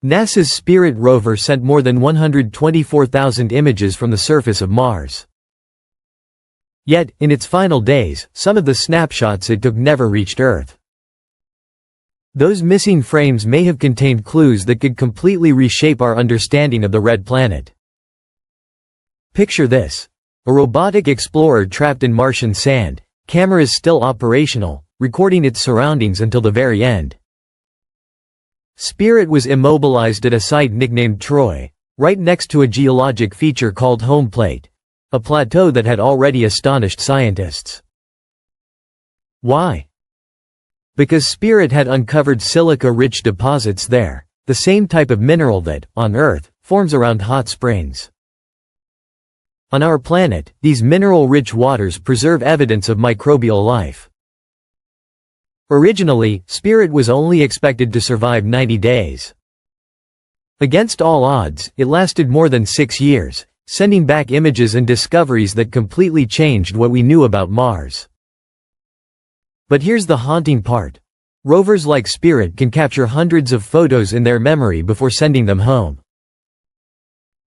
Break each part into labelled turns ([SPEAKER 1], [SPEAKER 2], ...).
[SPEAKER 1] NASA's Spirit rover sent more than 124,000 images from the surface of Mars. Yet, in its final days, some of the snapshots it took never reached Earth. Those missing frames may have contained clues that could completely reshape our understanding of the Red Planet. Picture this. A robotic explorer trapped in Martian sand, cameras still operational, recording its surroundings until the very end. Spirit was immobilized at a site nicknamed Troy, right next to a geologic feature called Home Plate, a plateau that had already astonished scientists. Why? Because Spirit had uncovered silica-rich deposits there, the same type of mineral that, on Earth, forms around hot springs. On our planet, these mineral-rich waters preserve evidence of microbial life. Originally, Spirit was only expected to survive 90 days. Against all odds, it lasted more than 6 years, sending back images and discoveries that completely changed what we knew about Mars. But here's the haunting part. Rovers like Spirit can capture hundreds of photos in their memory before sending them home.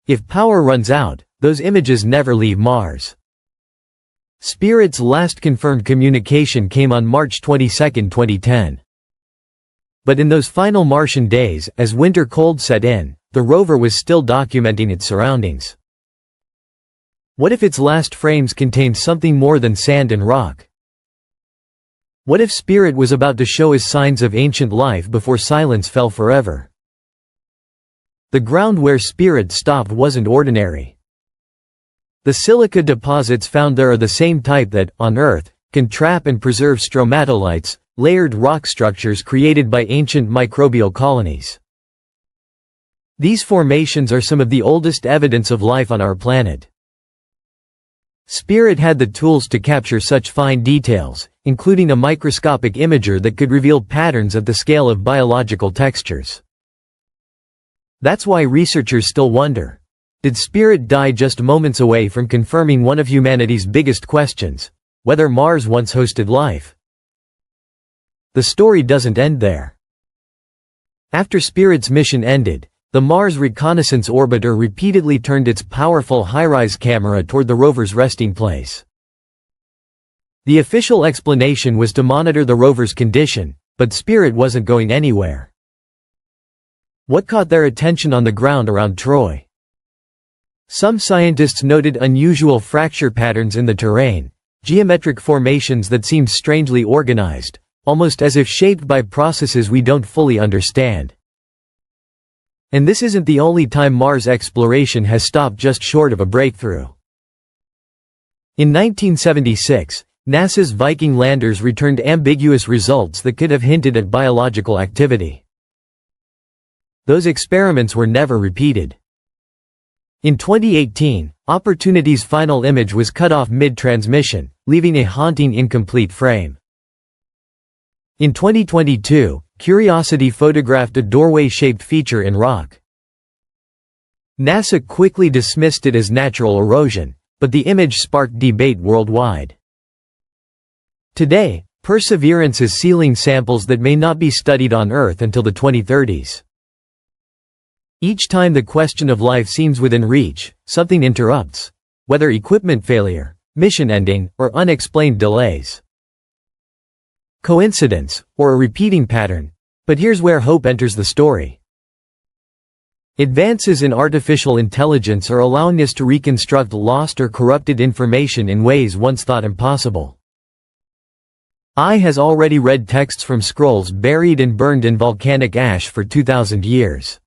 [SPEAKER 1] If power runs out, those images never leave Mars. Spirit's last confirmed communication came on March 22, 2010. But in those final Martian days, as winter cold set in, the rover was still documenting its surroundings. What if its last frames contained something more than sand and rock? What if Spirit was about to show us signs of ancient life before silence fell forever? The ground where Spirit stopped wasn't ordinary. The silica deposits found there are the same type that, on Earth, can trap and preserve stromatolites, layered rock structures created by ancient microbial colonies. These formations are some of the oldest evidence of life on our planet. Spirit had the tools to capture such fine details, including a microscopic imager that could reveal patterns at the scale of biological textures. That's why researchers still wonder, did Spirit die just moments away from confirming one of humanity's biggest questions, whether Mars once hosted life? The story doesn't end there. After Spirit's mission ended, the Mars Reconnaissance Orbiter repeatedly turned its powerful high-rise camera toward the rover's resting place. The official explanation was to monitor the rover's condition, but Spirit wasn't going anywhere. What caught their attention on the ground around Troy? Some scientists noted unusual fracture patterns in the terrain, geometric formations that seemed strangely organized, almost as if shaped by processes we don't fully understand. And this isn't the only time Mars exploration has stopped just short of a breakthrough. In 1976, NASA's Viking landers returned ambiguous results that could have hinted at biological activity. Those experiments were never repeated. In 2018, Opportunity's final image was cut off mid-transmission, leaving a haunting incomplete frame. In 2022, Curiosity photographed a doorway-shaped feature in rock. NASA quickly dismissed it as natural erosion, but the image sparked debate worldwide. Today, Perseverance is sealing samples that may not be studied on Earth until the 2030s. Each time the question of life seems within reach, something interrupts, whether equipment failure, mission ending, or unexplained delays. Coincidence, or a repeating pattern? But here's where hope enters the story. Advances in artificial intelligence are allowing us to reconstruct lost or corrupted information in ways once thought impossible. AI has already read texts from scrolls buried and burned in volcanic ash for 2,000 years.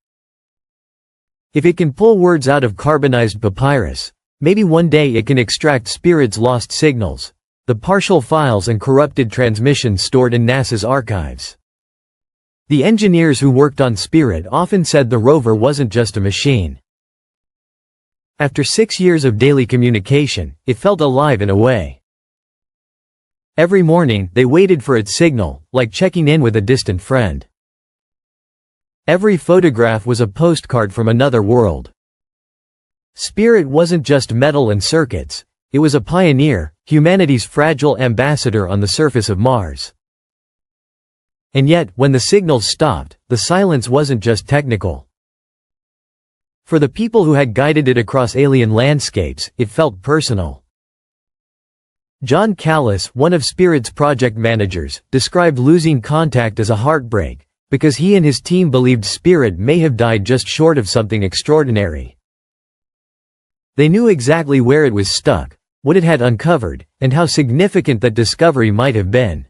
[SPEAKER 1] If it can pull words out of carbonized papyrus, maybe one day it can extract Spirit's lost signals, the partial files and corrupted transmissions stored in NASA's archives. The engineers who worked on Spirit often said the rover wasn't just a machine. After 6 years of daily communication, it felt alive in a way. Every morning, they waited for its signal, like checking in with a distant friend. Every photograph was a postcard from another world. Spirit wasn't just metal and circuits, it was a pioneer, humanity's fragile ambassador on the surface of Mars. And yet, when the signals stopped, the silence wasn't just technical, For the people who had guided it across alien landscapes, it felt personal. John Callis, one of Spirit's project managers, described losing contact as a heartbreak, because he and his team believed Spirit may have died just short of something extraordinary. They knew exactly where it was stuck, what it had uncovered, and how significant that discovery might have been.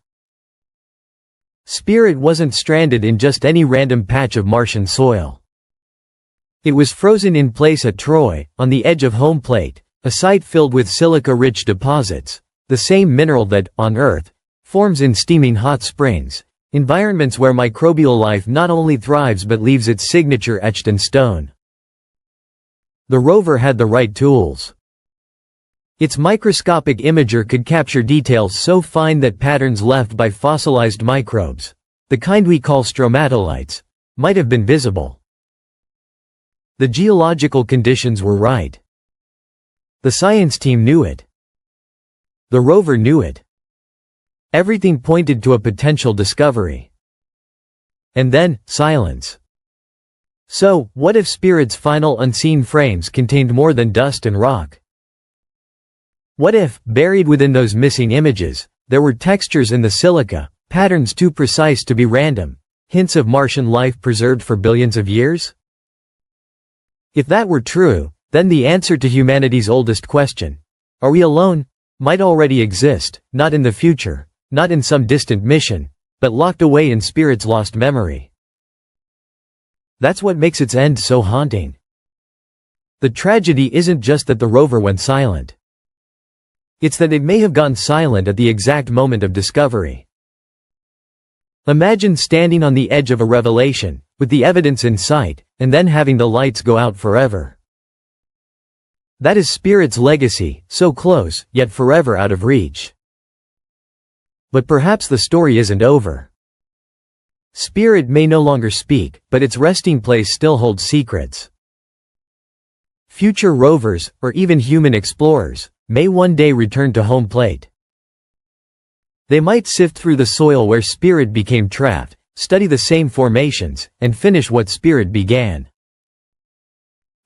[SPEAKER 1] Spirit wasn't stranded in just any random patch of Martian soil. It was frozen in place at Troy, on the edge of home plate, a site filled with silica-rich deposits, the same mineral that, on Earth, forms in steaming hot springs, environments where microbial life not only thrives but leaves its signature etched in stone. The rover had the right tools. Its microscopic imager could capture details so fine that patterns left by fossilized microbes, the kind we call stromatolites, might have been visible. The geological conditions were right. The science team knew it. The rover knew it. Everything pointed to a potential discovery. And then, silence. So, what if Spirit's final unseen frames contained more than dust and rock? What if, buried within those missing images, there were textures in the silica, patterns too precise to be random, hints of Martian life preserved for billions of years? If that were true, then the answer to humanity's oldest question, are we alone, might already exist, not in the future, not in some distant mission, but locked away in Spirit's lost memory. That's what makes its end so haunting. The tragedy isn't just that the rover went silent. It's that it may have gone silent at the exact moment of discovery. Imagine standing on the edge of a revelation, with the evidence in sight, and then having the lights go out forever. That is Spirit's legacy, so close, yet forever out of reach. But perhaps the story isn't over. Spirit may no longer speak, but its resting place still holds secrets. Future rovers, or even human explorers, may one day return to home plate. They might sift through the soil where Spirit became trapped, study the same formations, and finish what Spirit began.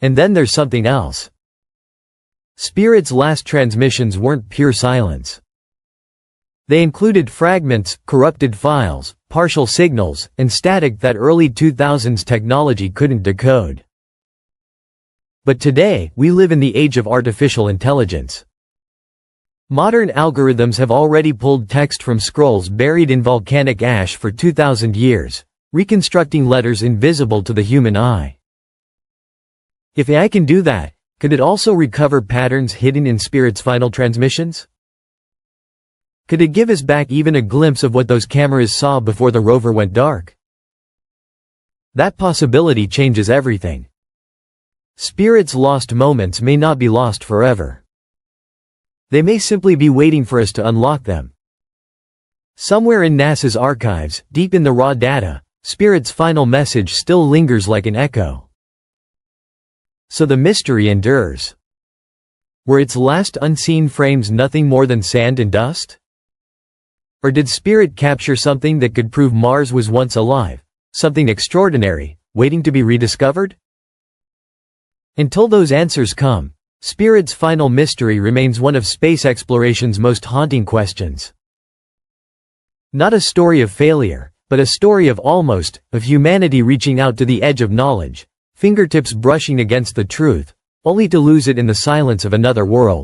[SPEAKER 1] And then there's something else. Spirit's last transmissions weren't pure silence. They included fragments, corrupted files, partial signals, and static that early 2000s technology couldn't decode. But today, we live in the age of artificial intelligence. Modern algorithms have already pulled text from scrolls buried in volcanic ash for 2,000 years, reconstructing letters invisible to the human eye. If AI can do that, could it also recover patterns hidden in Spirit's final transmissions? Could it give us back even a glimpse of what those cameras saw before the rover went dark? That possibility changes everything. Spirit's lost moments may not be lost forever. They may simply be waiting for us to unlock them. Somewhere in NASA's archives, deep in the raw data, Spirit's final message still lingers like an echo. So the mystery endures. Were its last unseen frames nothing more than sand and dust? Or did Spirit capture something that could prove Mars was once alive, something extraordinary, waiting to be rediscovered? Until those answers come, Spirit's final mystery remains one of space exploration's most haunting questions. Not a story of failure, but a story of almost, of humanity reaching out to the edge of knowledge, fingertips brushing against the truth, only to lose it in the silence of another world.